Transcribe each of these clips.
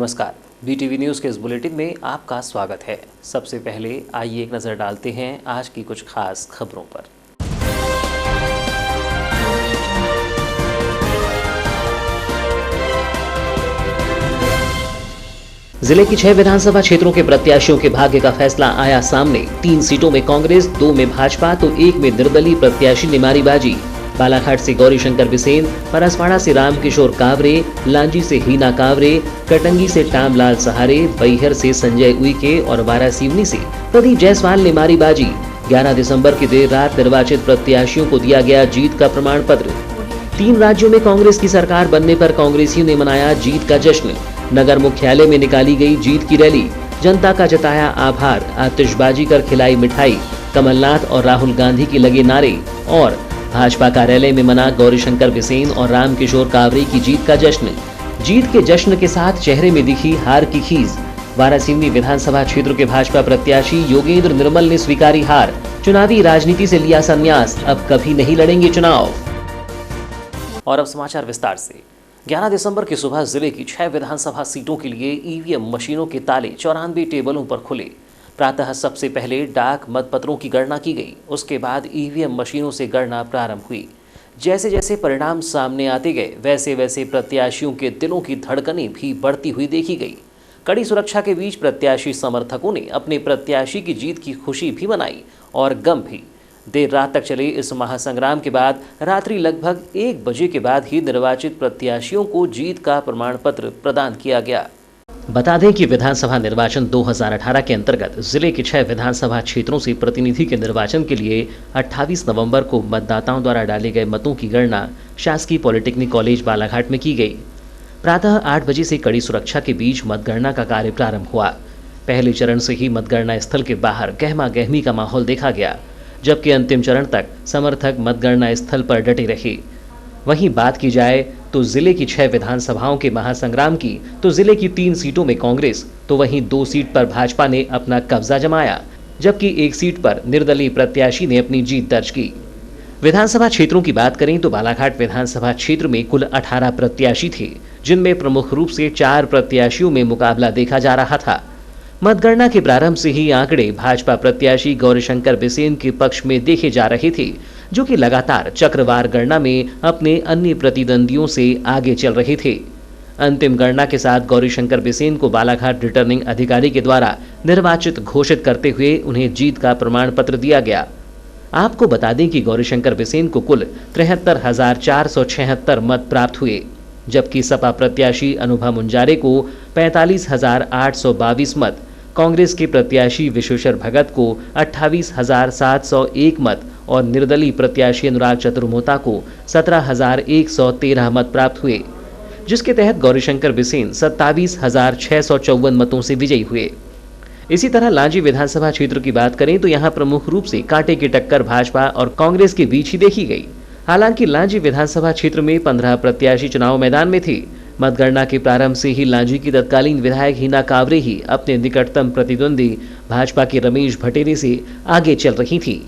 नमस्कार, BTV news के इस बुलेटिन में आपका स्वागत है। सबसे पहले आइए एक नज़र डालते हैं आज की कुछ खास खबरों पर। जिले की 6 विधानसभा क्षेत्रों के प्रत्याशियों के भाग्य का फैसला आया सामने। 3 सीटों में कांग्रेस, 2 में भाजपा तो 1 में निर्दलीय प्रत्याशी ने मारी बाजी। बालाघाट से गौरीशंकर बिसेन, परसवाड़ा से रामकिशोर कावरे, लांजी से हीना कावरे, कटंगी से टामलाल सहारे, बैहर से संजय उइके और वारासिवनी से प्रदीप जायसवाल ने मारी बाजी। 11 दिसंबर की देर रात निर्वाचित प्रत्याशियों को दिया गया जीत का प्रमाण पत्र। 3 राज्यों में कांग्रेस की सरकार बनने पर कांग्रेसियों ने मनाया जीत का जश्न। नगर मुख्यालय में निकाली गई जीत की रैली, जनता का जताया आभार, आतिशबाजी कर खिलाई मिठाई, कमलनाथ और राहुल गांधी की लगे नारे और भाजपा कार्यालय में मना गौरीशंकर बिसेन और रामकिशोर कावरे की जीत का जश्न। जीत के जश्न के साथ चेहरे में दिखी हार की खीज। वारासिवनी विधानसभा क्षेत्र के भाजपा प्रत्याशी योगेंद्र निर्मल ने स्वीकारी हार, चुनावी राजनीति से लिया संन्यास, अब कभी नहीं लड़ेंगे चुनाव। और अब समाचार विस्तार से। 11 दिसंबर की सुबह जिले की 6 विधानसभा सीटों के लिए ईवीएम मशीनों के ताले 94 टेबलों पर खुले। प्रातः सबसे पहले डाक मतपत्रों की गणना की गई, उसके बाद ईवीएम मशीनों से गणना प्रारंभ हुई। जैसे जैसे परिणाम सामने आते गए वैसे वैसे प्रत्याशियों के दिलों की धड़कनें भी बढ़ती हुई देखी गई। कड़ी सुरक्षा के बीच प्रत्याशी समर्थकों ने अपने प्रत्याशी की जीत की खुशी भी मनाई और गम भी। देर रात तक चले इस महासंग्राम के बाद रात्रि लगभग 1 बजे के बाद ही निर्वाचित प्रत्याशियों को जीत का प्रमाण पत्र प्रदान किया गया। बता दें कि विधानसभा निर्वाचन 2018 के अंतर्गत जिले के 6 विधानसभा क्षेत्रों से प्रतिनिधि के निर्वाचन के लिए 28 नवंबर को मतदाताओं द्वारा डाले गए मतों की गणना शासकीय पॉलिटेक्निक कॉलेज बालाघाट में की गई। प्रातः 8 बजे से कड़ी सुरक्षा के बीच मतगणना का कार्य प्रारंभ हुआ। पहले चरण से ही मतगणना स्थल के बाहर गहमा गहमी का माहौल देखा गया, जबकि अंतिम चरण तक समर्थक मतगणना स्थल पर डटे रहे। वहीं बात की जाए तो जिले की 6 विधानसभाओं के महासंग्राम की, तो जिले की 3 सीटों में कांग्रेस, तो वहीं 2 सीट पर भाजपा ने अपना कब्जा जमाया, जबकि 1 सीट पर निर्दलीय प्रत्याशी ने अपनी जीत दर्ज की। विधानसभा क्षेत्रों की बात करें तो बालाघाट विधानसभा क्षेत्र में कुल 18 प्रत्याशी थे, जिनमें प्रमुख रूप से 4 प्रत्याशियों में मुकाबला देखा जा रहा था। मतगणना के प्रारंभ से ही आंकड़े भाजपा प्रत्याशी गौरीशंकर बिसेन के पक्ष में देखे जा रहे थे, जो कि लगातार चक्रवार गणना में अपने अन्य प्रतिद्वंदियों से आगे चल रहे थे। अंतिम गणना के साथ गौरीशंकर बिसेन को बालाघाट रिटर्निंग अधिकारी के द्वारा निर्वाचित घोषित करते हुए उन्हें जीत का प्रमाण पत्र दिया गया। आपको बता दें कि गौरीशंकर बिसेन को कुल 73,476 मत प्राप्त हुए, जबकि सपा प्रत्याशी अनुभव मुंजारे को 45,822 मत, कांग्रेस के प्रत्याशी विश्वेश्वर भगत को 28,701 मत और निर्दलीय प्रत्याशी अनुराग चतुर्मोता को 17,113 मत प्राप्त हुए, जिसके तहत गौरीशंकर बिसेन 27,654 मतों से विजयी हुए। इसी तरह लांजी विधानसभा क्षेत्र की बात करें तो यहां प्रमुख रूप से कांटे की टक्कर भाजपा और कांग्रेस के बीच ही देखी गई। हालांकि लांजी विधानसभा क्षेत्र में 15 प्रत्याशी चुनाव मैदान में थे। मतगणना के प्रारंभ से ही लांजी की तत्कालीन विधायक हीना कावरे ही अपने निकटतम प्रतिद्वंदी भाजपा के रमेश भटेरे से आगे चल रही थी,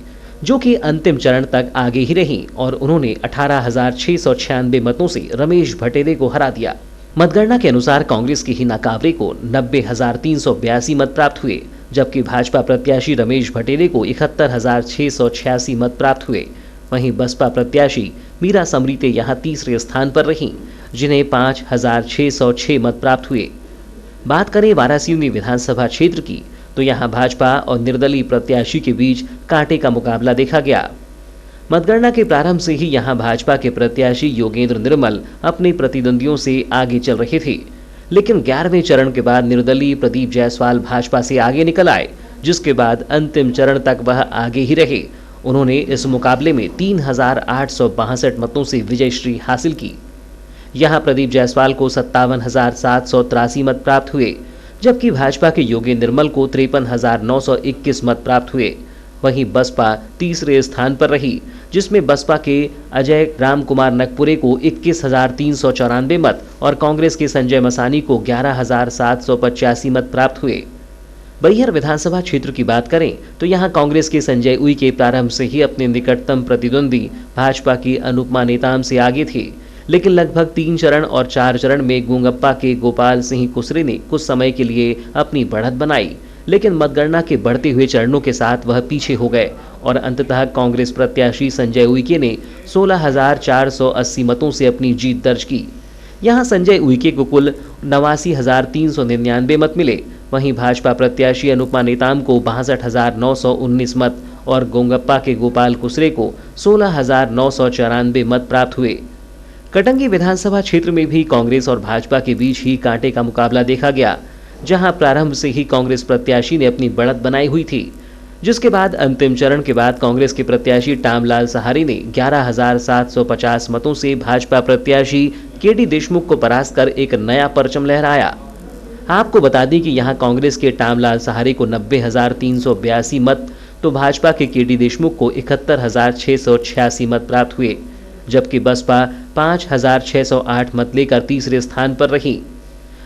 जो कि अंतिम चरण तक आगे ही रहीं और उन्होंने 18,696 मतों से रमेश भटेरे को हरा दिया। मतगणना के अनुसार कांग्रेस की हीना कावरे को 90,382 मत प्राप्त हुए, जबकि भाजपा प्रत्याशी रमेश भटेरे को 71,686 मत प्राप्त हुए। वहीं बसपा प्रत्याशी मीरा समरीते यहां तीसरे स्थान पर रहीं, जिन्हें 5,606 मत प्राप्त हुए। बात करें वारासिवनी विधानसभा क्षेत्र की, तो यहां भाजपा और निर्दलीय प्रत्याशी के बीच कांटे का मुकाबला देखा गया। मतगणना के प्रारंभ से ही यहां भाजपा के प्रत्याशी योगेंद्र निर्मल अपने प्रतिद्वंदियों से आगे चल रहे थे, लेकिन 11वें चरण के बाद निर्दलीय प्रदीप जायसवाल भाजपा से आगे निकल आए, जिसके बाद अंतिम चरण तक वह आगे ही रहे। उन्होंने इस मुकाबले में 3,862 मतों से विजयश्री हासिल की। यहां प्रदीप जायसवाल को 57,783 मत प्राप्त हुए, जबकि भाजपा के योगेंद्र निर्मल को 53,921 मत प्राप्त हुए। वहीं बसपा तीसरे स्थान पर रही, जिसमें बसपा के अजय राम कुमार नकपुरे को 21,394 मत और कांग्रेस के संजय मसानी को 11,785 मत प्राप्त हुए। बैहर विधानसभा क्षेत्र की बात करें तो यहां कांग्रेस के संजय उइके प्रारंभ से ही अपने निकटतम प्रतिद्वंदी भाजपा की अनुपमा नेताम से आगे थे, लेकिन लगभग 3 चरण और 4 चरण में गोंगप्पा के गोपाल सिंह कुसरे ने कुछ समय के लिए अपनी बढ़त बनाई, लेकिन मतगणना के बढ़ते हुए चरणों के साथ वह पीछे हो गए और अंततः कांग्रेस प्रत्याशी संजय उइके ने 16,480 मतों से अपनी जीत दर्ज की। यहां संजय उइके को कुल 89,399 मत मिले। वहीं भाजपा प्रत्याशी अनुपमा नेताम को 62,919 मत और गोंगप्पा के गोपाल कुसरे को 16,994 मत प्राप्त हुए। कटंगी विधानसभा क्षेत्र में भी कांग्रेस और भाजपा के बीच ही कांटे का मुकाबला देखा गया, जहां प्रारंभ से ही कांग्रेस प्रत्याशी ने अपनी बढ़त बनाई हुई थी, जिसके बाद अंतिम चरण के बाद कांग्रेस के प्रत्याशी टामलाल सहारे ने 11,750 मतों से भाजपा प्रत्याशी केडी देशमुख को परास्त कर एक नया परचम लहराया। आपको बता दें कि यहां कांग्रेस के टामलाल सहारे को 90,382 मत तो भाजपा के केडी देशमुख को 71,686 मत प्राप्त हुए, जबकि बसपा 5,608 मत लेकर तीसरे स्थान पर रही।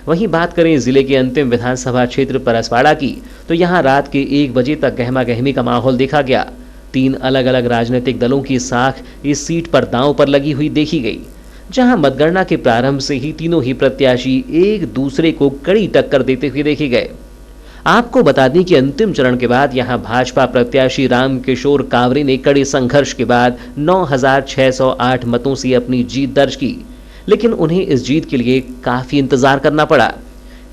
वहीं बात करें जिले के अंतिम विधानसभा क्षेत्र परसवाड़ा की, तो यहां रात के 1 बजे तक गहमा गहमी का माहौल देखा गया। 3 अलग अलग राजनीतिक दलों की साख इस सीट पर दांव पर लगी हुई देखी गई, जहां मतगणना के प्रारंभ से ही तीनों ही प्रत्याशी एक दूसरे को कड़ी टक्कर देते हुए देखे गए। आपको बता दें कि अंतिम चरण के बाद यहां भाजपा प्रत्याशी रामकिशोर कावरे ने कड़े संघर्ष के बाद 9,608 मतों से अपनी जीत दर्ज की, लेकिन उन्हें इस जीत के लिए काफी इंतजार करना पड़ा।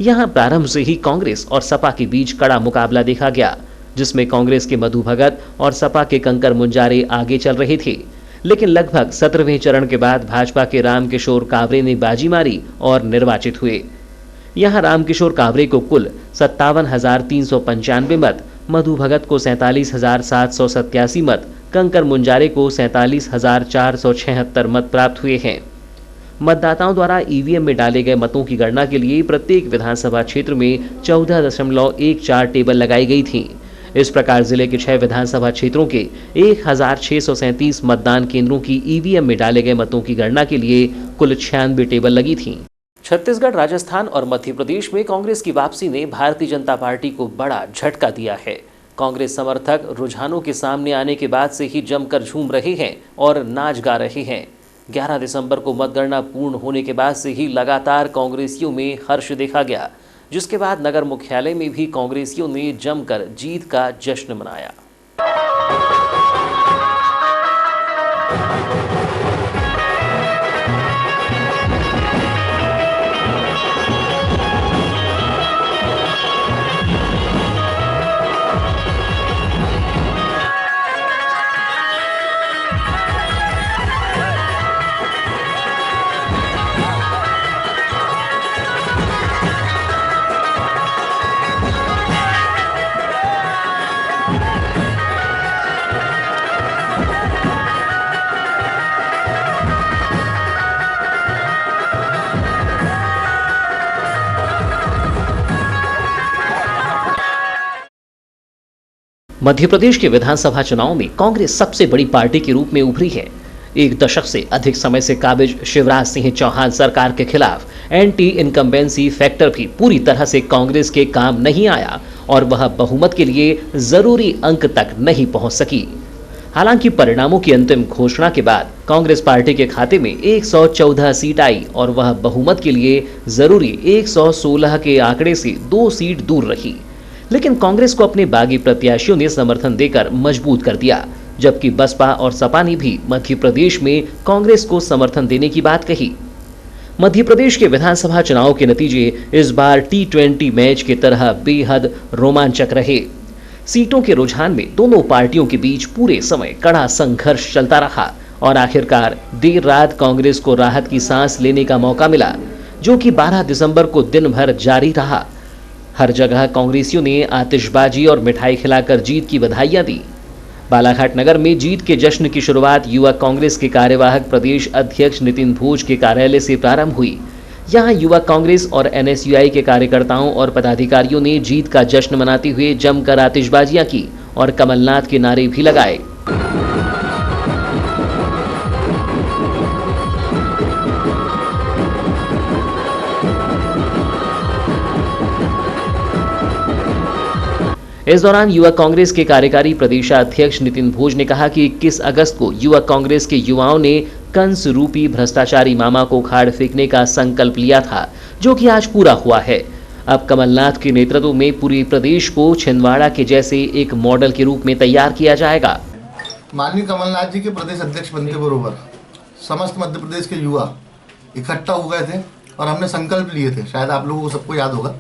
यहां प्रारंभ से ही कांग्रेस और सपा के बीच कड़ा मुकाबला देखा गया, जिसमें कांग्रेस के मधु भगत और सपा के कंकर मुंजारे आगे चल रहे थे, लेकिन लगभग 17वें चरण के बाद भाजपा के रामकिशोर कावरे ने बाजी मारी और निर्वाचित हुए। यहां रामकिशोर कावरे को कुल 57,395 मत, मधु भगत को 47,787 मत, कंकर मुंजारे को 47,476 मत प्राप्त हुए हैं। मतदाताओं द्वारा ईवीएम में डाले गए मतों की गणना के लिए प्रत्येक विधानसभा क्षेत्र में 14.14 टेबल लगाई गई थी। इस प्रकार जिले के 6 विधानसभा क्षेत्रों के 1,637 मतदान केंद्रों की ईवीएम में डाले गए मतों की गणना के लिए कुल 96 टेबल लगी थी। छत्तीसगढ़, राजस्थान और मध्य प्रदेश में कांग्रेस की वापसी ने भारतीय जनता पार्टी को बड़ा झटका दिया है। कांग्रेस समर्थक रुझानों के सामने आने के बाद से ही जमकर झूम रहे हैं और नाच गा रहे हैं। 11 दिसंबर को मतगणना पूर्ण होने के बाद से ही लगातार कांग्रेसियों में हर्ष देखा गया, जिसके बाद नगर मुख्यालय में भी कांग्रेसियों ने जमकर जीत का जश्न मनाया। मध्य प्रदेश के विधानसभा चुनाव में कांग्रेस सबसे बड़ी पार्टी के रूप में उभरी है। एक दशक से अधिक समय से काबिज शिवराज सिंह चौहान सरकार के खिलाफ एंटी इनकम्बेंसी फैक्टर भी पूरी तरह से कांग्रेस के काम नहीं आया और वह बहुमत के लिए जरूरी अंक तक नहीं पहुंच सकी। हालांकि परिणामों की अंतिम घोषणा के बाद कांग्रेस पार्टी के खाते में 114 सीट आई और वह बहुमत के लिए जरूरी 116 के आंकड़े से 2 सीट दूर रही, लेकिन कांग्रेस को अपने बागी प्रत्याशियों ने समर्थन देकर मजबूत कर दिया, जबकि बसपा और सपा ने भी मध्य प्रदेश में कांग्रेस को समर्थन देने की बात कही। मध्य प्रदेश के विधानसभा चुनाव के नतीजे इस बार T20 मैच की तरह बेहद रोमांचक रहे। सीटों के रुझान में दोनों पार्टियों के बीच पूरे समय कड़ा संघर्ष चलता रहा और आखिरकार देर रात कांग्रेस को राहत की सांस लेने का मौका मिला, जो कि 12 दिसंबर को दिन भर जारी रहा। हर जगह कांग्रेसियों ने आतिशबाजी और मिठाई खिलाकर जीत की बधाइयां दी। बालाघाट नगर में जीत के जश्न की शुरुआत युवा कांग्रेस के कार्यवाहक प्रदेश अध्यक्ष नितिन भोज के कार्यालय से प्रारंभ हुई। यहां युवा कांग्रेस और NSUI के कार्यकर्ताओं और पदाधिकारियों ने जीत का जश्न मनाते हुए जमकर आतिशबाजियां की और कमलनाथ के नारे भी लगाए। इस दौरान युवा कांग्रेस के कार्यकारी प्रदेशाध्यक्ष नितिन भोज ने कहा कि 21 अगस्त को युवा कांग्रेस के युवाओं ने कंस रूपी भ्रष्टाचारी मामा को उखाड़ फेंकने का संकल्प लिया था, जो कि आज पूरा हुआ है। अब कमलनाथ के नेतृत्व में पूरे प्रदेश को छिंदवाड़ा के जैसे एक मॉडल के रूप में तैयार किया जाएगा। माननीय कमलनाथ जी के प्रदेश अध्यक्ष बनने के बरोबर समस्त मध्य प्रदेश के युवा इकट्ठा हो गए थे और हमने संकल्प लिए थे। शायद आप लोगों को सबको याद होगा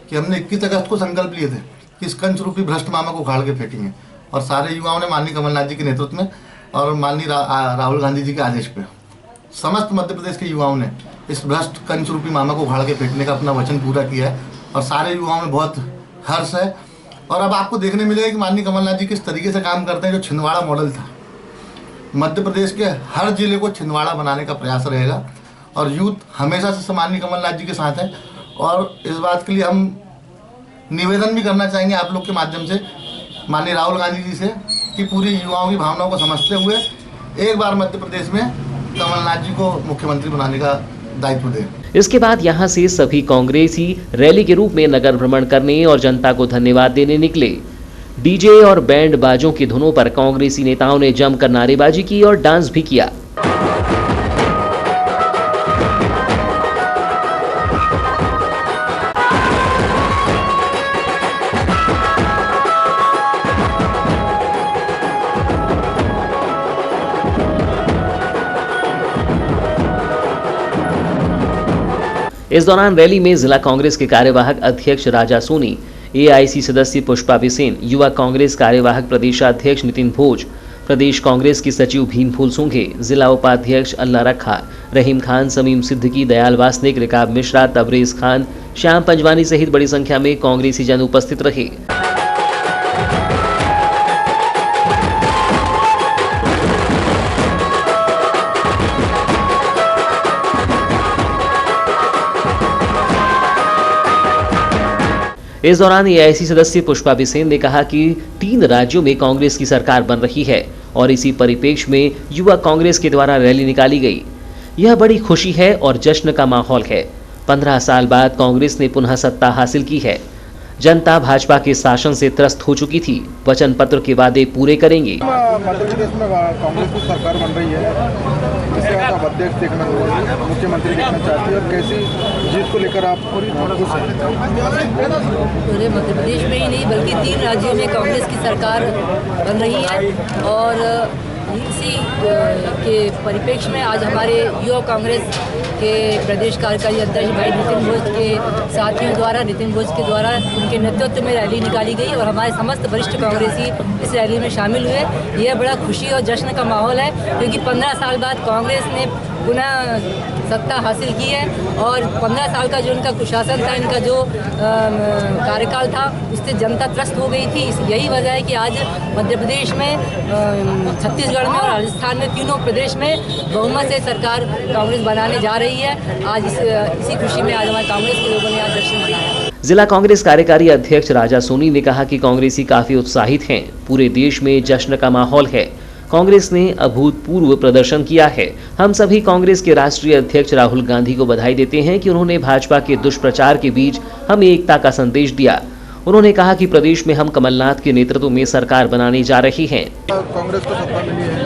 कि हमने 21 अगस्त को संकल्प लिए थे कि इस कंस रूपी भ्रष्ट मामा को उखाड़ के फेंकेंगे, और सारे युवाओं ने माननीय कमलनाथ जी के नेतृत्व में और माननीय राहुल गांधी जी के आदेश पे समस्त मध्य प्रदेश के युवाओं ने इस भ्रष्ट कंस रूपी मामा को उखाड़ के फेंकने का अपना वचन पूरा किया है, और सारे युवाओं में बहुत हर्ष है। और अब आपको देखने मिलेगा कि माननीय कमलनाथ जी किस तरीके से काम करते हैं। जो छिंदवाड़ा मॉडल था, मध्य प्रदेश के हर जिले को छिंदवाड़ा बनाने का प्रयास रहेगा, और यूथ हमेशा से माननीय कमलनाथ जी के साथ है। और इस बात के लिए हम निवेदन भी करना चाहेंगे आप लोग के माध्यम से माननीय राहुल गांधी जी से कि पूरी युवाओं की भावनाओं को समझते हुए एक बार मध्य प्रदेश में कमलनाथ जी को मुख्यमंत्री बनाने का दायित्व दें। इसके बाद यहां से सभी कांग्रेसी रैली के रूप में नगर भ्रमण करने और जनता को धन्यवाद देने निकले। डीजे और बैंड बाजों की धुनों पर कांग्रेसी नेताओं ने जमकर नारेबाजी की और डांस भी किया। इस दौरान रैली में जिला कांग्रेस के कार्यवाहक अध्यक्ष राजा सोनी, एआईसी सदस्य पुष्पा बिसेन, युवा कांग्रेस कार्यवाहक प्रदेशाध्यक्ष नितिन भोज, प्रदेश कांग्रेस की सचिव भीमफूल सुंघे, जिला उपाध्यक्ष अल्लाह रखा, रहीम खान, समीम सिद्दीकी, दयाल वासनिक, रिकाब मिश्रा, तबरेज खान, श्याम पंजवानी सहित बड़ी संख्या में कांग्रेसी जन उपस्थित रहे। इस दौरान एआईसी सदस्य पुष्पा बिसेन ने कहा कि 3 राज्यों में कांग्रेस की सरकार बन रही है और इसी परिप्रेक्ष्य में युवा कांग्रेस के द्वारा रैली निकाली गई। यह बड़ी खुशी है और जश्न का माहौल है। 15 साल बाद कांग्रेस ने पुनः सत्ता हासिल की है। जनता भाजपा के शासन से त्रस्त हो चुकी थी। वचन पत्र के वादे पूरे करेंगे। मध्य प्रदेश में कांग्रेस की सरकार बन रही है, इसे आप अध्यक्ष देखना, मुख्यमंत्री देखना चाहती है, और कैसी जीत को लेकर आप खुश हैं? पूरे मध्य प्रदेश में ही नहीं बल्कि 3 राज्यों में कांग्रेस की सरकार बन रही है, और इसी के परिप्रेक्ष्य में आज हमारे युवा कांग्रेस के प्रदेश कार्यकारी अध्यक्ष भाई नितिन भोज के साथियों द्वारा, नितिन भोज के द्वारा उनके नेतृत्व में रैली निकाली गई और हमारे समस्त वरिष्ठ कांग्रेसी इस रैली में शामिल हुए। यह बड़ा खुशी और जश्न का माहौल है, क्योंकि 15 साल बाद कांग्रेस ने पुनः सत्ता हासिल की है, और 15 साल का जो इनका कुशासन था, इनका जो कार्यकाल था, उससे जनता त्रस्त हो गई थी। यही वजह है कि आज मध्य प्रदेश में, छत्तीसगढ़ में और राजस्थान में, तीनों प्रदेश में बहुमत से सरकार कांग्रेस बनाने जा रही है। आज इसी खुशी में आज हमारे कांग्रेस के लोगों ने आज जश्न मनाया। जिला कांग्रेस कार्यकारी अध्यक्ष राजा सोनी ने कहा कि कांग्रेसी काफी उत्साहित हैं। पूरे देश में जश्न का माहौल है। कांग्रेस ने अभूतपूर्व प्रदर्शन किया है। हम सभी कांग्रेस के राष्ट्रीय अध्यक्ष राहुल गांधी को बधाई देते हैं कि उन्होंने भाजपा के दुष्प्रचार के बीच हमें एकता का संदेश दिया। उन्होंने कहा कि प्रदेश में हम कमलनाथ के नेतृत्व में सरकार बनाने जा रहे हैं। कांग्रेस को सत्ता मिली है,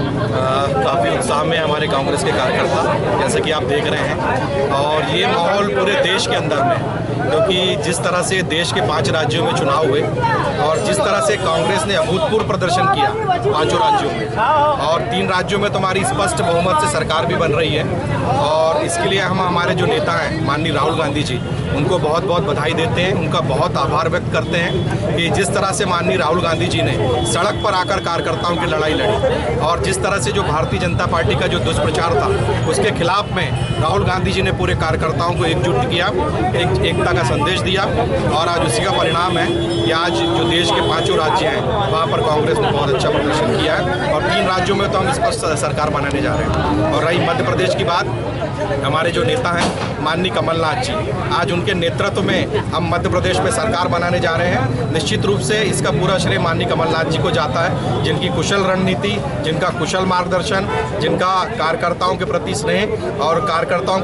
काफ़ी उत्साह में हमारे कांग्रेस के कार्यकर्ता, जैसे कि आप देख रहे हैं, और ये माहौल पूरे देश के अंदर में, क्योंकि जिस तरह से देश के 5 राज्यों में चुनाव हुए और जिस तरह से कांग्रेस ने अभूतपूर्व प्रदर्शन किया 5 राज्यों में, और 3 राज्यों में तो हमारी स्पष्ट बहुमत से सरकार भी बन रही है, और इसके लिए हम हमारे जो नेता हैं माननीय राहुल गांधी जी, उनको बहुत बहुत बधाई देते हैं, उनका बहुत आभार व्यक्त करते हैं कि जिस तरह से माननीय राहुल गांधी जी ने सड़क पर आकर कार्यकर्ताओं की लड़ाई लड़ी, और जिस तरह से जो भारतीय जनता पार्टी का जो दुष्प्रचार था उसके खिलाफ में राहुल गांधी जी ने पूरे कार्यकर्ताओं को एकजुट किया, एकता का संदेश दिया, और आज उसी का परिणाम है कि आज जो देश के 5 राज्य हैं वहाँ पर कांग्रेस ने बहुत अच्छा प्रदर्शन किया है, और 3 राज्यों में तो हम स्पष्ट सरकार बनाने जा रहे हैं। और रही मध्य प्रदेश की बात, हमारे जो नेता हैं माननीय कमलनाथ जी, आज उनके नेतृत्व में हम मध्य प्रदेश में सरकार बनाने जा रहे हैं। निश्चित रूप से इसका पूरा श्रेय माननीय कमलनाथ जी को जाता है, जिनकी कुशल रणनीति, जिनका कुशल मार्गदर्शन, जिनका कार्यकर्ताओं के प्रति स्नेह और कार्यकर्ताओं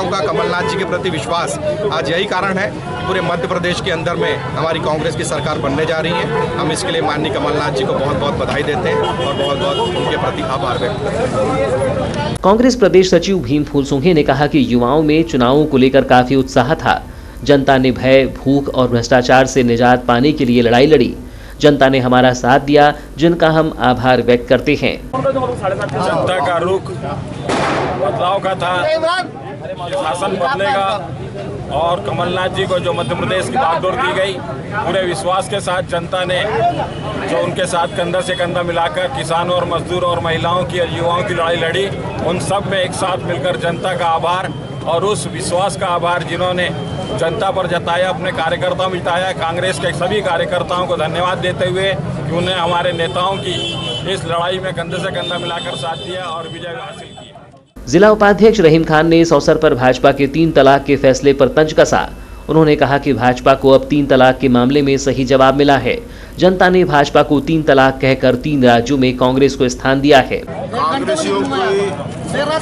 का कमलनाथ जी के प्रति विश्वास, आज यही कारण है कि पूरे मध्य प्रदेश के अंदर में में हमारी कांग्रेस की सरकार बनने जा रही है। हम इसके लिए माननीय कमलनाथ जी को बहुत बहुत बधाई देते हैं और बहुत बहुत उनके प्रति आभार व्यक्त करते हैं। कांग्रेस प्रदेश सचिव भीमफूल सुंघे ने कहा कि युवाओं में चुनावों को लेकर काफी उत्साह था। जनता ने भय, भूख और भ्रष्टाचार से निजात पाने के लिए लड़ाई लड़ी। जनता ने हमारा साथ दिया, जिनका हम आभार व्यक्त करते हैं। जनता का रुख बदलाव का था, शासन बदलेगा और कमलनाथ जी को जो मध्य प्रदेश की बागडोर दी गई, पूरे विश्वास के साथ जनता ने जो उनके साथ कंधा से कंधा मिलाकर किसानों और मजदूरों और महिलाओं की और युवाओं की लड़ाई लड़ी, उन सब में एक साथ मिलकर जनता का आभार और उस विश्वास का आभार जिन्होंने जनता पर जताया, अपने कार्यकर्ताओं में जताया। कांग्रेस के सभी कार्यकर्ताओं को धन्यवाद देते हुए कि उन्हें हमारे नेताओं की इस लड़ाई में कंधे से कंधा मिलाकर साथ दिया और विजय हासिल की। जिला उपाध्यक्ष रहीम खान ने इस अवसर पर भाजपा के 3 तलाक के फैसले पर तंज कसा। उन्होंने कहा कि भाजपा को अब 3 तलाक के मामले में सही जवाब मिला है। जनता ने भाजपा को 3 तलाक कहकर 3 राज्यों में कांग्रेस को स्थान दिया है। कांग्रेसियों की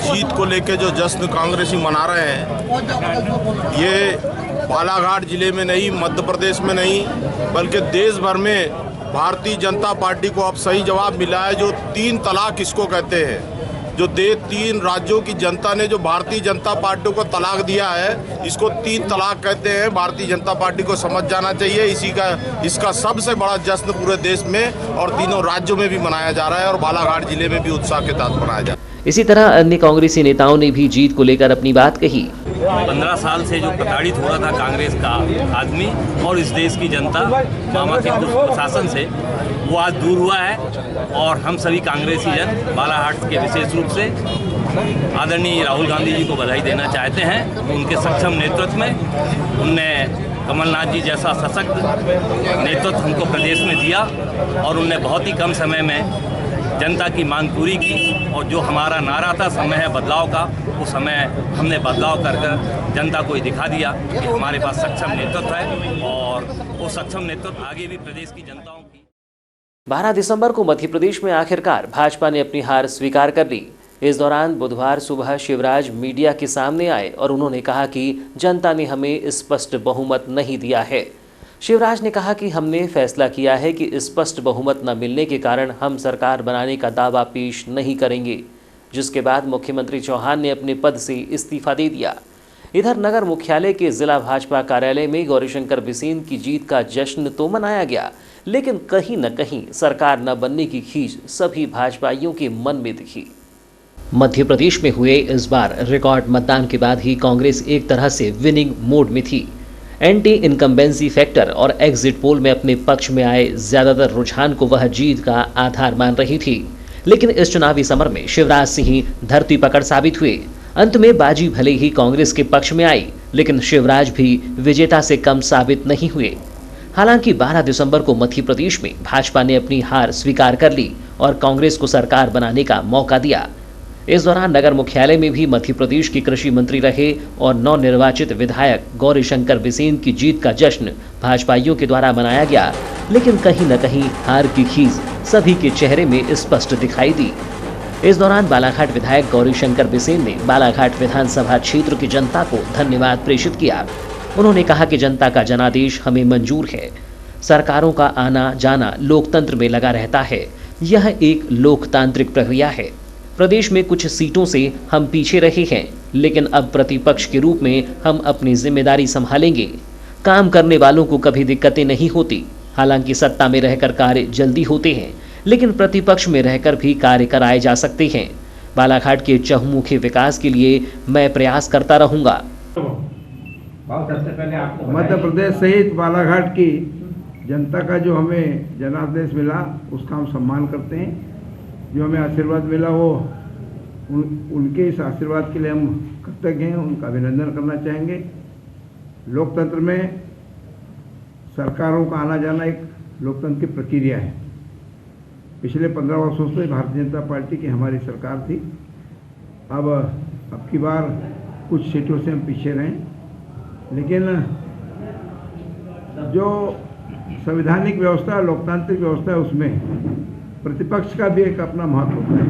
जीत को लेकर जो जश्न कांग्रेसी मना रहे हैं, ये बालाघाट जिले में नहीं, मध्य प्रदेश में नहीं, बल्कि देश भर में भारतीय जनता पार्टी को अब सही जवाब मिला है। जो 3 तलाक किसको कहते हैं, जो 3 राज्यों की जनता ने जो भारतीय जनता पार्टी को तलाक दिया है, इसको 3 तलाक कहते हैं। भारतीय जनता पार्टी को समझ जाना चाहिए। इसका सबसे बड़ा जश्न पूरे देश में और तीनों राज्यों में भी मनाया जा रहा है और बालाघाट जिले में भी उत्साह के साथ मनाया जा रहा है। इसी तरह अन्य कांग्रेसी नेताओं ने भी जीत को लेकर अपनी बात कही। 15 साल से जो प्रताड़ित हो रहा था कांग्रेस का आदमी और इस देश की जनता मामा के प्रशासन से, वो आज दूर हुआ है और हम सभी कांग्रेसी जन बालाघाट के विशेष रूप से आदरणीय राहुल गांधी जी को बधाई देना चाहते हैं। उनके सक्षम नेतृत्व में उनने कमलनाथ जी जैसा सशक्त नेतृत्व हमको प्रदेश में दिया और उनने बहुत ही कम समय में जनता की मांग पूरी की और जो हमारा नारा था समय है बदलाव का, वो समय हमने बदलाव कर जनता को ही दिखा दिया कि हमारे पास सक्षम नेतृत्व है और वो सक्षम नेतृत्व आगे भी प्रदेश की जनताओं की। 12 दिसंबर को मध्य प्रदेश में आखिरकार भाजपा ने अपनी हार स्वीकार कर ली। इस दौरान बुधवार सुबह शिवराज मीडिया के सामने आए और उन्होंने कहा कि जनता ने हमें स्पष्ट बहुमत नहीं दिया है। शिवराज ने कहा कि हमने फैसला किया है कि स्पष्ट बहुमत न मिलने के कारण हम सरकार बनाने का दावा पेश नहीं करेंगे, जिसके बाद मुख्यमंत्री चौहान ने अपने पद से इस्तीफा दे दिया। इधर नगर मुख्यालय के जिला भाजपा कार्यालय में गौरीशंकर बिसेन की जीत का जश्न तो मनाया गया, लेकिन कहीं न कहीं सरकार न बनने की खींच सभी भाजपाइयों के मन में दिखी। मध्य प्रदेश में हुए इस बार रिकॉर्ड मतदान के बाद ही कांग्रेस एक तरह से विनिंग मोड में थी। एंटी इनकम्बेंसी फैक्टर और एग्जिट पोल में अपने पक्ष में आए ज्यादातर रुझान को वह जीत का आधार मान रही थी, लेकिन इस चुनावी समर में शिवराज सिंह धरती पकड़ साबित हुए। अंत में बाजी भले ही कांग्रेस के पक्ष में आई, लेकिन शिवराज भी विजेता से कम साबित नहीं हुए। हालांकि 12 दिसंबर को मध्य प्रदेश में भाजपा ने अपनी हार स्वीकार कर ली और कांग्रेस को सरकार बनाने का मौका दिया। इस दौरान नगर मुख्यालय में भी मध्य प्रदेश के कृषि मंत्री रहे और नवनिर्वाचित विधायक गौरीशंकर बिसेन की जीत का जश्न भाजपाइयों के द्वारा मनाया गया, लेकिन कहीं न कहीं हार की खींच सभी के चेहरे में स्पष्ट दिखाई दी। इस दौरान बालाघाट विधायक गौरीशंकर बिसेन ने बालाघाट विधानसभा क्षेत्र की जनता को धन्यवाद प्रेषित किया। उन्होंने कहा कि जनता का जनादेश हमें मंजूर है। सरकारों का आना जाना लोकतंत्र में लगा रहता है। यह एक लोकतांत्रिक प्रक्रिया है। प्रदेश में कुछ सीटों से हम पीछे रहे हैं, लेकिन अब प्रतिपक्ष के रूप में हम अपनी जिम्मेदारी संभालेंगे। काम करने वालों को कभी दिक्कतें नहीं होती। हालांकि सत्ता में रहकर कार्य जल्दी होते हैं, लेकिन प्रतिपक्ष में रहकर भी कार्य कराए जा सकते हैं। बालाघाट के चहुमुखी विकास के लिए मैं प्रयास करता रहूंगा। मध्य प्रदेश सहित बालाघाट की जनता का जो हमें जनादेश मिला उसका हम सम्मान करते हैं। जो हमें आशीर्वाद मिला वो उनके इस आशीर्वाद के लिए हम कृतज्ञ हैं, उनका अभिनंदन करना चाहेंगे। लोकतंत्र में सरकारों का आना जाना एक लोकतंत्र की प्रक्रिया है। पिछले 15 वर्षों से भारतीय जनता पार्टी की हमारी सरकार थी। अब की बार कुछ सीटों से हम पीछे रहे, लेकिन जो संवैधानिक व्यवस्था लोकतांत्रिक व्यवस्था है उसमें प्रतिपक्ष का भी एक अपना महत्व होता है।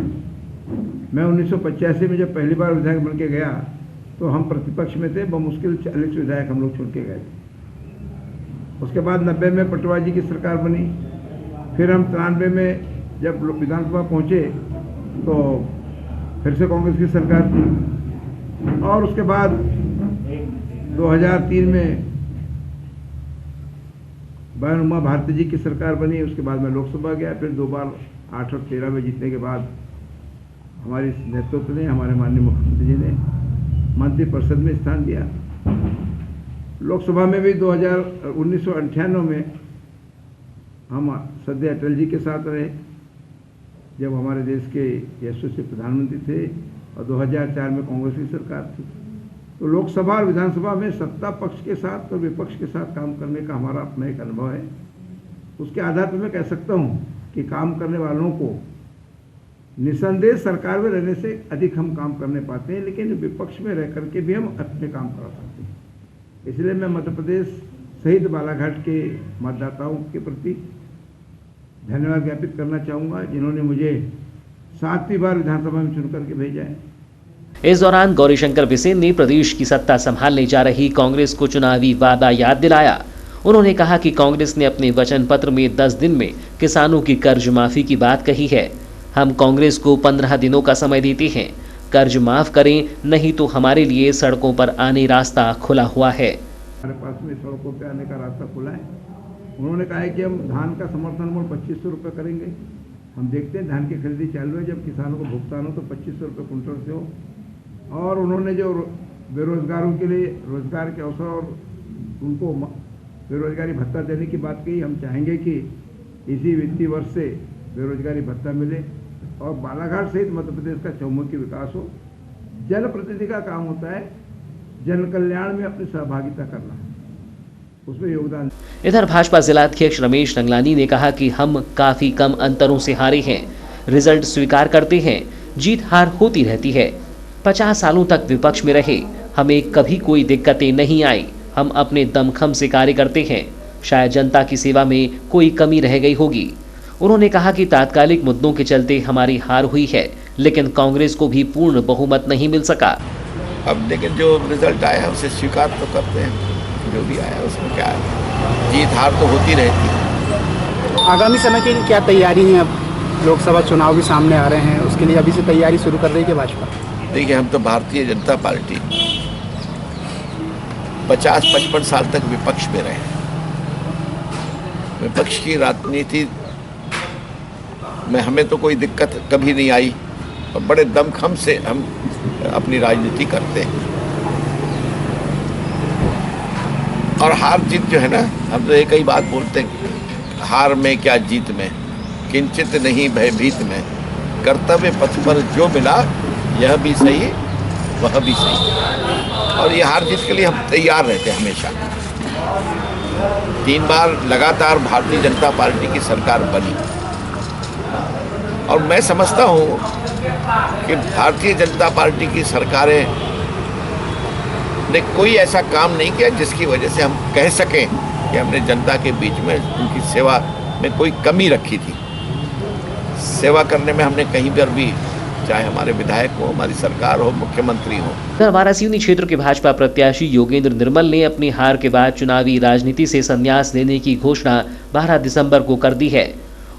मैं 1985 में जब पहली बार विधायक बन के गया तो हम प्रतिपक्ष में थे। बमुश्किल 40 विधायक हम लोग चुन के गए थे। उसके बाद 90 में पटवा जी की सरकार बनी। फिर हम 93 में जब विधानसभा पहुँचे तो फिर से कांग्रेस की सरकार थी। और उसके बाद 2003 में बहन उमा भारती जी की सरकार बनी। उसके बाद मैं लोकसभा गया, फिर 2 बार 8 और 13 में जीतने के बाद हमारे नेतृत्व ने, हमारे माननीय मुख्यमंत्री जी ने मंत्रिपरिषद में स्थान दिया। लोकसभा में भी 1998 में हम सदैव अटल जी के साथ रहे जब हमारे देश के यशस्वी प्रधानमंत्री थे, और 2004 में कांग्रेस की सरकार थी। तो लोकसभा और विधानसभा में सत्ता पक्ष के साथ और विपक्ष के साथ काम करने का हमारा अपना एक अनुभव है। उसके आधार पर मैं कह सकता हूँ कि काम करने वालों को निसंदेह सरकार में रहने से अधिक हम काम करने पाते हैं, लेकिन विपक्ष में रह करके भी हम अपने काम करा सकते हैं। इसलिए मैं मध्य प्रदेश सहित बालाघाट के मतदाताओं के प्रति धन्यवाद ज्ञापित करना चाहूँगा, जिन्होंने मुझे 7वीं बार विधानसभा में चुन करके भेजा है। इस दौरान गौरीशंकर बिसेन ने प्रदेश की सत्ता संभालने जा रही कांग्रेस को चुनावी वादा याद दिलाया। उन्होंने कहा कि कांग्रेस ने अपने वचन पत्र में 10 दिन में किसानों की कर्ज माफी की बात कही है। हम कांग्रेस को 15 दिनों का समय देते हैं, कर्ज माफ करें, नहीं तो हमारे लिए सड़कों पर आने रास्ता खुला हुआ है। हमारे पास में सड़कों पर आने का रास्ता खुला है। उन्होंने कहा है कि हम धान का समर्थन मूल्य 2500 रुपये करेंगे। हम देखते हैं धान की खरीदी चालू है, जब किसानों को भुगतान हो तो 2500 रुपये कुंटल से हो। और उन्होंने जो बेरोजगारों के लिए रोजगार के अवसर और उनको बेरोजगारी भत्ता देने की बात कही। हम चाहेंगे कि इसी वित्तीय वर्ष से बेरोजगारी भत्ता मिले और बालाघाट सहित मध्य प्रदेश का चौमुखी विकास हो। जनप्रतिनिधि का काम होता है जन कल्याण में अपनी सहभागिता करना, उसमें योगदान। इधर भाजपा जिलाध्यक्ष रमेश रंगलानी ने कहा कि हम काफी कम अंतरों से हारे हैं, रिजल्ट स्वीकार करते हैं, जीत हार होती रहती है। 50 सालों तक विपक्ष में रहे, हमें कभी कोई दिक्कतें नहीं आई। हम अपने दमखम से कार्य करते हैं, शायद जनता की सेवा में कोई कमी रह गई होगी। उन्होंने कहा कि तात्कालिक मुद्दों के चलते हमारी हार हुई है, लेकिन कांग्रेस को भी पूर्ण बहुमत नहीं मिल सका। अब लेकिन जो रिजल्ट आया उसे स्वीकार तो करते हैं, जो भी आया उसमें क्या है, जीत हार तो होती रहती है। आगामी समय के लिए क्या तैयारी है? अब लोकसभा चुनाव भी सामने आ रहे हैं, उसके लिए अभी से तैयारी शुरू कर रही है भाजपा? देखिए, हम तो भारतीय जनता पार्टी 50-55 साल तक विपक्ष में रहे। विपक्ष की राजनीति में हमें तो कोई दिक्कत कभी नहीं आई और बड़े दमखम से हम अपनी राजनीति करते हैं। और हार जीत जो है ना, हम तो एक ही बात बोलते हैं, हार में क्या जीत में, किंचित नहीं भयभीत में, कर्तव्य पथ पर जो मिला यह भी सही वह भी सही। और ये हार जीत के लिए हम तैयार रहते हैं हमेशा। 3 बार लगातार भारतीय जनता पार्टी की सरकार बनी और मैं समझता हूँ कि भारतीय जनता पार्टी की सरकारें ने कोई ऐसा काम नहीं किया जिसकी वजह से हम कह सकें कि हमने जनता के बीच में उनकी सेवा में कोई कमी रखी थी। सेवा करने में हमने कहीं पर भी, चाहे हमारे विधायक हो, हमारी सरकार हो, मुख्यमंत्री हो। वारासिवनी क्षेत्र के भाजपा प्रत्याशी योगेंद्र निर्मल ने अपनी हार के बाद चुनावी राजनीति से संन्यास लेने की घोषणा 12 दिसंबर को कर दी है।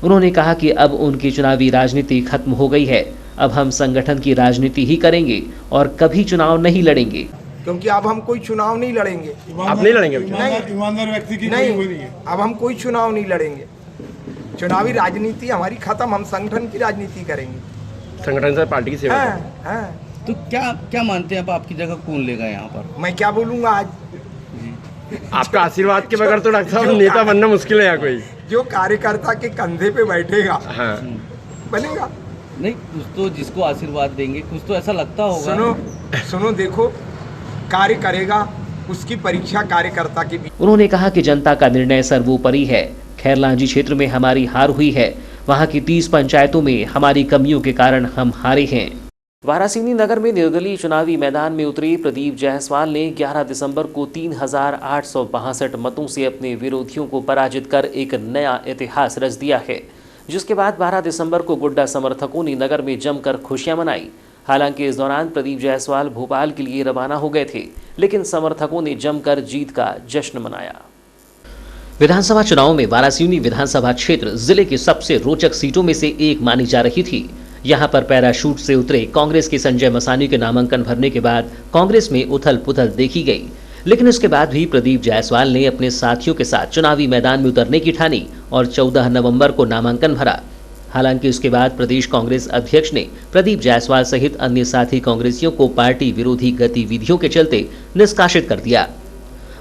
उन्होंने कहा कि अब उनकी चुनावी राजनीति खत्म हो गई है, अब हम संगठन की राजनीति ही करेंगे और कभी चुनाव नहीं लड़ेंगे। क्योंकि अब हम कोई चुनाव नहीं लड़ेंगे। आप नहीं लड़ेंगे? ईमानदार व्यक्ति की नहीं, अब हम कोई चुनाव नहीं लड़ेंगे। चुनावी राजनीति हमारी खत्म, हम संगठन की राजनीति करेंगे, संगठन से पार्टी की सेवा। हाँ। तो क्या मानते हैं आप, आपकी जगह कौन लेगा यहाँ पर? मैं क्या बोलूँगा आज? आपका आशीर्वाद के बगैर तो डॉक्टर साहब नेता बनना मुश्किल है यहाँ। कोई जो कार्यकर्ता के कंधे पे बैठेगा बनेगा। नहीं, कुछ तो जिसको आशीर्वाद देंगे, कुछ तो ऐसा लगता होगा। सुनो देखो, कार्य करेगा, उसकी परीक्षा कार्यकर्ता की भी। उन्होंने कहा कि जनता का निर्णय सर्वोपरि है। खैरलांजी क्षेत्र में हमारी हार हुई है, वहां की 30 पंचायतों में हमारी कमियों के कारण हम हारे हैं। वारासिवनी नगर में निर्दलीय चुनावी मैदान में उतरे प्रदीप जायसवाल ने 11 दिसंबर को 3862 मतों से अपने विरोधियों को पराजित कर एक नया इतिहास रच दिया है, जिसके बाद 12 दिसंबर को गुड्डा समर्थकों ने नगर में जमकर खुशियां मनाई। हालांकि इस दौरान प्रदीप जायसवाल भोपाल के लिए रवाना हो गए थे, लेकिन समर्थकों ने जमकर जीत का जश्न मनाया। विधानसभा चुनाव में वारासिवनी विधानसभा क्षेत्र जिले की सबसे रोचक सीटों में से एक मानी जा रही थी। यहां पर पैराशूट से उतरे कांग्रेस के संजय मसानी के नामांकन भरने के बाद कांग्रेस में उथल पुथल देखी गई, लेकिन इसके बाद भी प्रदीप जायसवाल ने अपने साथियों के साथ चुनावी मैदान में उतरने की ठानी और 14 नवंबर को नामांकन भरा। हालांकि उसके बाद प्रदेश कांग्रेस अध्यक्ष ने प्रदीप जायसवाल सहित अन्य साथी कांग्रेसियों को पार्टी विरोधी गतिविधियों के चलते निष्कासित कर दिया।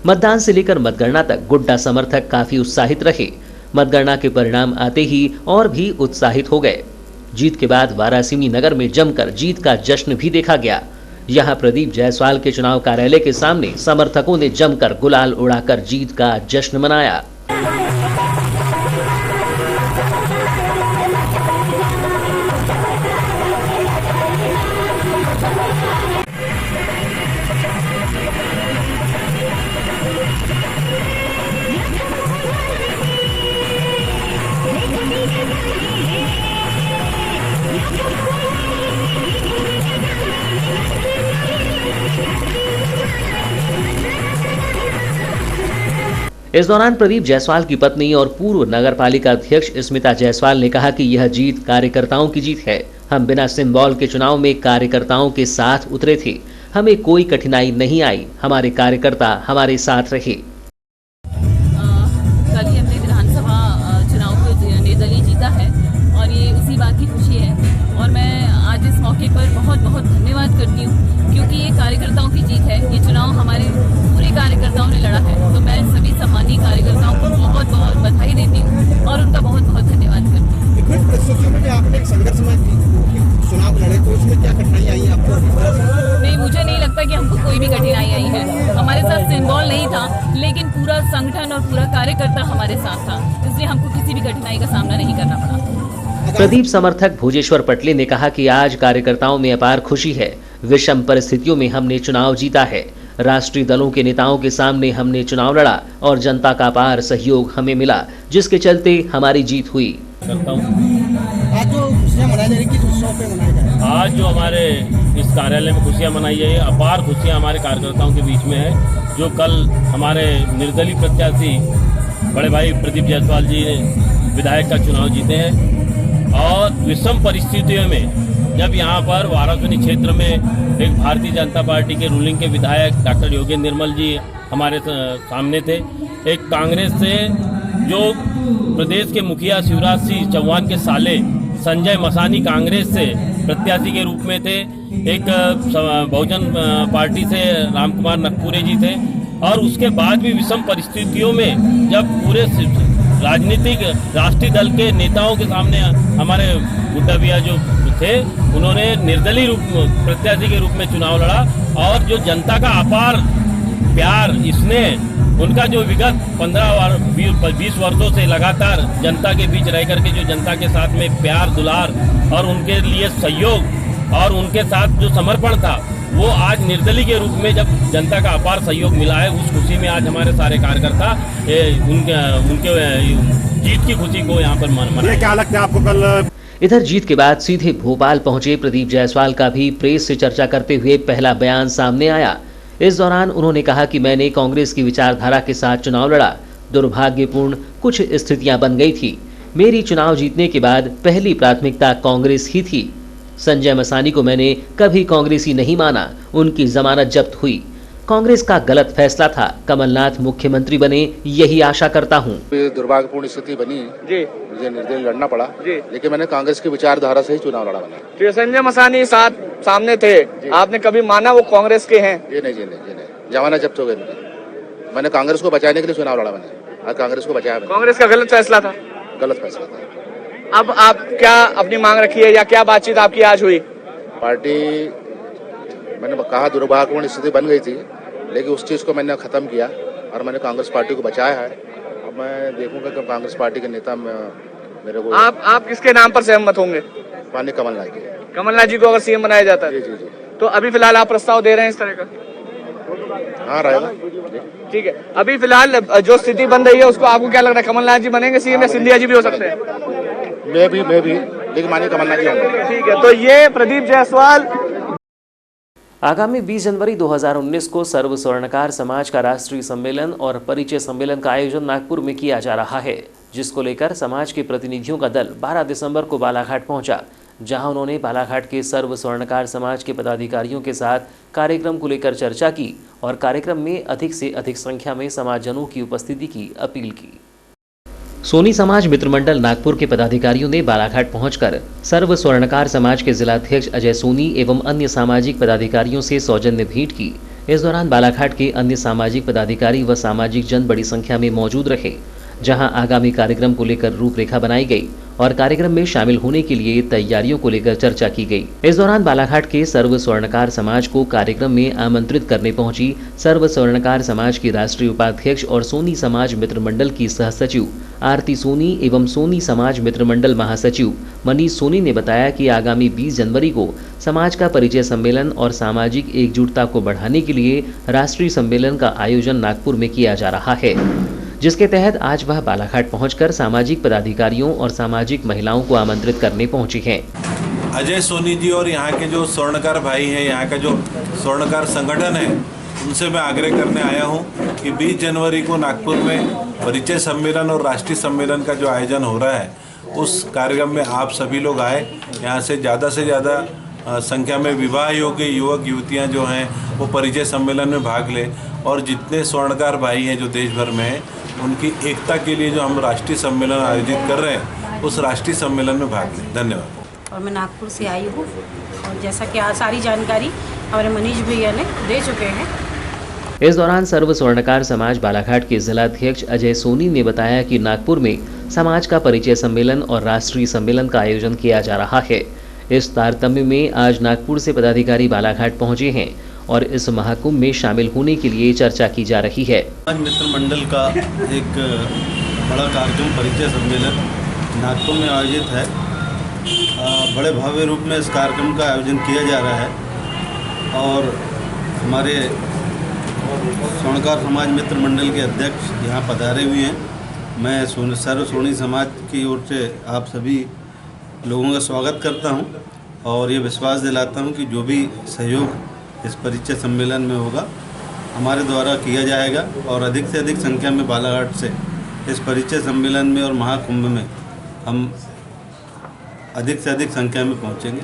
मतदान से लेकर मतगणना तक गुड्डा समर्थक काफी उत्साहित रहे। मतगणना के परिणाम आते ही और भी उत्साहित हो गए। जीत के बाद वारासिवनी नगर में जमकर जीत का जश्न भी देखा गया। यहां प्रदीप जायसवाल के चुनाव कार्यालय के सामने समर्थकों ने जमकर गुलाल उड़ाकर जीत का जश्न मनाया। इस दौरान प्रदीप जायसवाल की पत्नी और पूर्व नगरपालिका अध्यक्ष स्मिता जायसवाल ने कहा कि यह जीत कार्यकर्ताओं की जीत है। हम बिना सिंबल के चुनाव में कार्यकर्ताओं के साथ उतरे थे। हमें कोई कठिनाई नहीं आई। हमारे कार्यकर्ता हमारे साथ रहे। कल ही हमने विधानसभा चुनाव को निर्दलीय जीता है और ये उसी बात की खुशी है और मैं आज इस मौके पर बहुत बहुत धन्यवाद करती हूँ, क्योंकि ये कार्यकर्ताओं की जीत है। ये चुनाव हमारे पूरे कार्यकर्ताओं ने लड़ा है, तो मैं सभी सम्मानित कार्यकर्ताओं को बहुत बहुत बधाई देती हूँ और उनका बहुत बहुत धन्यवाद करती हूँ। आपने एक संघर्ष में चुनाव लड़े, तो उसमें क्या कठिनाई आई आपको? नहीं, मुझे नहीं लगता कि हमको कोई भी कठिनाई आई है। हमारे साथ सिंबल नहीं था, लेकिन पूरा संगठन और पूरा कार्यकर्ता हमारे साथ था, इसलिए हमको किसी भी कठिनाई का सामना नहीं करना पड़ा। प्रदीप समर्थक भोजेश्वर पटले ने कहा कि आज कार्यकर्ताओं में अपार खुशी है। विषम परिस्थितियों में हमने चुनाव जीता है। राष्ट्रीय दलों के नेताओं के सामने हमने चुनाव लड़ा और जनता का अपार सहयोग हमें मिला, जिसके चलते हमारी जीत हुई। आज जो खुशियाँ मनाई जा रही है, किस उत्सव पे मनाई जा रही है? आज जो हमारे इस कार्यालय में खुशियाँ मनाई जाए, अपार खुशियाँ हमारे कार्यकर्ताओं के बीच में है। जो कल हमारे निर्दलीय प्रत्याशी बड़े भाई प्रदीप जायसवाल जी ने विधायक का चुनाव जीते हैं और विषम परिस्थितियों में जब यहाँ पर वारासिवनी क्षेत्र में एक भारतीय जनता पार्टी के रूलिंग के विधायक डॉक्टर योगेंद्र निर्मल जी हमारे सामने थे, एक कांग्रेस से जो प्रदेश के मुखिया शिवराज सिंह चौहान के साले संजय मसानी कांग्रेस से प्रत्याशी के रूप में थे, एक बहुजन पार्टी से रामकुमार नकपुरे जी थे और उसके बाद भी विषम परिस्थितियों में जब पूरे राजनीतिक राष्ट्रीय दल के नेताओं के सामने हमारे गुड्डा भैया जो थे, उन्होंने निर्दलीय प्रत्याशी के रूप में चुनाव लड़ा और जो जनता का अपार प्यार, इसने उनका जो विगत 15-20 वर्षों से लगातार जनता के बीच रह करके जो जनता के साथ में प्यार दुलार और उनके लिए सहयोग और उनके साथ जो समर्पण था, वो आज निर्दलीय के रूप में जब जनता का अपार सहयोग मिला है, उस खुशी में आज हमारे सारे कार्यकर्ता उनके जीत की खुशी को यहाँ पर मनाए। क्या लगता है आपको कल? इधर जीत के बाद सीधे भोपाल पहुंचे प्रदीप जायसवाल का भी प्रेस से चर्चा करते हुए पहला बयान सामने आया। इस दौरान उन्होंने कहा कि मैंने कांग्रेस की विचारधारा के साथ चुनाव लड़ा। दुर्भाग्यपूर्ण कुछ स्थितियां बन गई थी। मेरी चुनाव जीतने के बाद पहली प्राथमिकता कांग्रेस ही थी। संजय मसानी को मैंने कभी कांग्रेसी नहीं माना। उनकी जमानत जब्त हुई। कांग्रेस का गलत फैसला था। कमलनाथ मुख्यमंत्री बने, यही आशा करता हूं। दुर्भाग्यपूर्ण स्थिति बनी जी, मुझे निर्दलीय लड़ना पड़ा जी, लेकिन मैंने कांग्रेस की विचारधारा से ही चुनाव लड़ा बना। तो संजय मसानी सामने थे, आपने कभी माना वो कांग्रेस के हैं? ये नहीं, जमानत जब्त हो गई मेरी। मैंने कांग्रेस को बचाने के लिए चुनाव लड़ा मैंने और कांग्रेस को बचाया। कांग्रेस का गलत फैसला था? गलत फैसला था। अब आप क्या अपनी मांग रखी है या क्या बातचीत आपकी आज हुई? पार्टी, मैंने कहा दुर्भाग्यपूर्ण स्थिति बन गई थी, लेकिन उस चीज़ को मैंने खत्म किया और मैंने कांग्रेस पार्टी को बचाया है। अब मैं देखूंगा कि कांग्रेस पार्टी के नेता मेरे को। आप किसके नाम पर सहमत होंगे? माननीय कमलनाथ जी। कमलनाथ जी को अगर सीएम बनाया जाता है? जी। तो अभी फिलहाल आप प्रस्ताव दे रहे हैं इस तरह का? हाँ, रहेगा। ठीक है, अभी फिलहाल जो स्थिति बन रही है उसको आपको क्या लग रहा है, कमलनाथ जी बनेंगे सीएम या सिंधिया जी भी हो सकते हैं? मैं भी, लेकिन माननीय कमलनाथ जी होंगे। ठीक है, तो ये प्रदीप जायसवाल आगामी 20 जनवरी 2019 को सर्व स्वर्णकार समाज का राष्ट्रीय सम्मेलन और परिचय सम्मेलन का आयोजन नागपुर में किया जा रहा है, जिसको लेकर समाज के प्रतिनिधियों का दल 12 दिसंबर को बालाघाट पहुंचा, जहां उन्होंने बालाघाट के सर्व स्वर्णकार समाज के पदाधिकारियों के साथ कार्यक्रम को लेकर चर्चा की और कार्यक्रम में अधिक से अधिक संख्या में समाजजनों की उपस्थिति की अपील की। सोनी समाज मित्र मंडल नागपुर के पदाधिकारियों ने बालाघाट पहुंचकर सर्व स्वर्णकार समाज के जिलाध्यक्ष अजय सोनी एवं अन्य सामाजिक पदाधिकारियों से सौजन्य भेंट की। इस दौरान बालाघाट के अन्य सामाजिक पदाधिकारी व सामाजिक जन बड़ी संख्या में मौजूद रहे, जहां आगामी कार्यक्रम को लेकर रूपरेखा बनाई गई और कार्यक्रम में शामिल होने के लिए तैयारियों को लेकर चर्चा की गई। इस दौरान बालाघाट के सर्व स्वर्णकार समाज को कार्यक्रम में आमंत्रित करने पहुंची सर्व स्वर्णकार समाज की राष्ट्रीय उपाध्यक्ष और सोनी समाज मित्र मंडल की सहसचिव आरती सोनी एवं सोनी समाज मित्र मंडल महासचिव मनीष सोनी ने बताया कि आगामी 20 जनवरी को समाज का परिचय सम्मेलन और सामाजिक एकजुटता को बढ़ाने के लिए राष्ट्रीय सम्मेलन का आयोजन नागपुर में किया जा रहा है, जिसके तहत आज वह बालाघाट पहुंचकर सामाजिक पदाधिकारियों और सामाजिक महिलाओं को आमंत्रित करने पहुंची हैं। अजय सोनी जी और यहाँ के जो स्वर्णकार भाई हैं, यहाँ का जो स्वर्णकार संगठन है, उनसे मैं आग्रह करने आया हूँ कि 20 जनवरी को नागपुर में परिचय सम्मेलन और राष्ट्रीय सम्मेलन का जो आयोजन हो रहा है, उस कार्यक्रम में आप सभी लोग आए। यहाँ से ज़्यादा संख्या में विवाह योग्य युवक युवतियाँ जो हैं वो परिचय सम्मेलन में भाग लें और जितने स्वर्णकार भाई हैं जो देश भर में हैं, उनकी एकता के लिए जो हम राष्ट्रीय सम्मेलन आयोजित कर रहे हैं, उस राष्ट्रीय सम्मेलन में भाग लें। धन्यवाद। और मैं नागपुर से आई हूँ और जैसा कि सारी जानकारी हमारे मनीष भैया ने दे चुके हैं। इस दौरान सर्व स्वर्णकार समाज बालाघाट के जिलाध्यक्ष अजय सोनी ने बताया कि नागपुर में समाज का परिचय सम्मेलन और राष्ट्रीय सम्मेलन का आयोजन किया जा रहा है। इस तारतम्य में आज नागपुर से पदाधिकारी बालाघाट पहुंचे हैं और इस महाकुंभ में शामिल होने के लिए चर्चा की जा रही है। मित्र मंडल का एक बड़ा कार्यक्रम परिचय सम्मेलन नागपुर में आयोजित है। बड़े भव्य रूप में इस कार्यक्रम का आयोजन किया जा रहा है और हमारे स्वर्णकार समाज मित्र मंडल के अध्यक्ष यहाँ पधारे हुए हैं। मैं सर्व सोनी समाज की ओर से आप सभी लोगों का स्वागत करता हूँ और ये विश्वास दिलाता हूँ कि जो भी सहयोग इस परिचय सम्मेलन में होगा हमारे द्वारा किया जाएगा और अधिक से अधिक संख्या में बालाघाट से इस परिचय सम्मेलन में और महाकुंभ में हम अधिक से अधिक संख्या में पहुंचेंगे।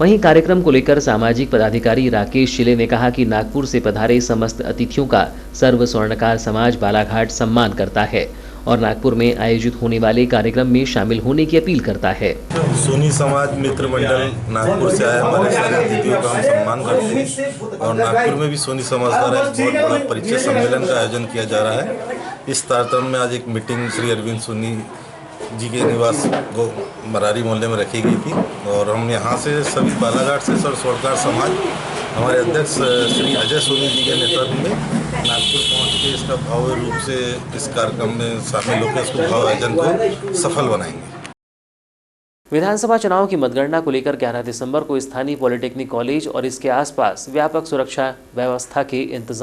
वहीं कार्यक्रम को लेकर सामाजिक पदाधिकारी राकेश शिले ने कहा कि नागपुर से पधारे समस्त अतिथियों का सर्व स्वर्णकार समाज बालाघाट सम्मान करता है और नागपुर में आयोजित होने वाले कार्यक्रम में शामिल होने की अपील करता है। सोनी समाज मित्र मंडल नागपुर से आए हमारे सारे अतिथियों का हम सम्मान करते हैं और नागपुर में भी सोनी समाज द्वारा एक बहुत बड़ा परिचय सम्मेलन का आयोजन किया जा रहा है। इस तारतम्य में आज एक मीटिंग श्री अरविंद सोनी जी के निवास को मरारी मोहल्ले में रखी गई थी और हम यहाँ से सभी बालाघाट से सर्व स्वर्णकार समाज हमारे अध्यक्ष श्री अजय सोनी जी के नेतृत्व में नागपुर पहुँच के इसका भव्य रूप से इस कार्यक्रम में शामिल होकर इसको भव्य आयोजन को सफल बनाएंगे। विधानसभा चुनाव की मतगणना को लेकर 11 दिसंबर को स्थानीय पॉलिटेक्निक कॉलेज और इसके आसपास व्यापक सुरक्षा व्यवस्था के इंतजाम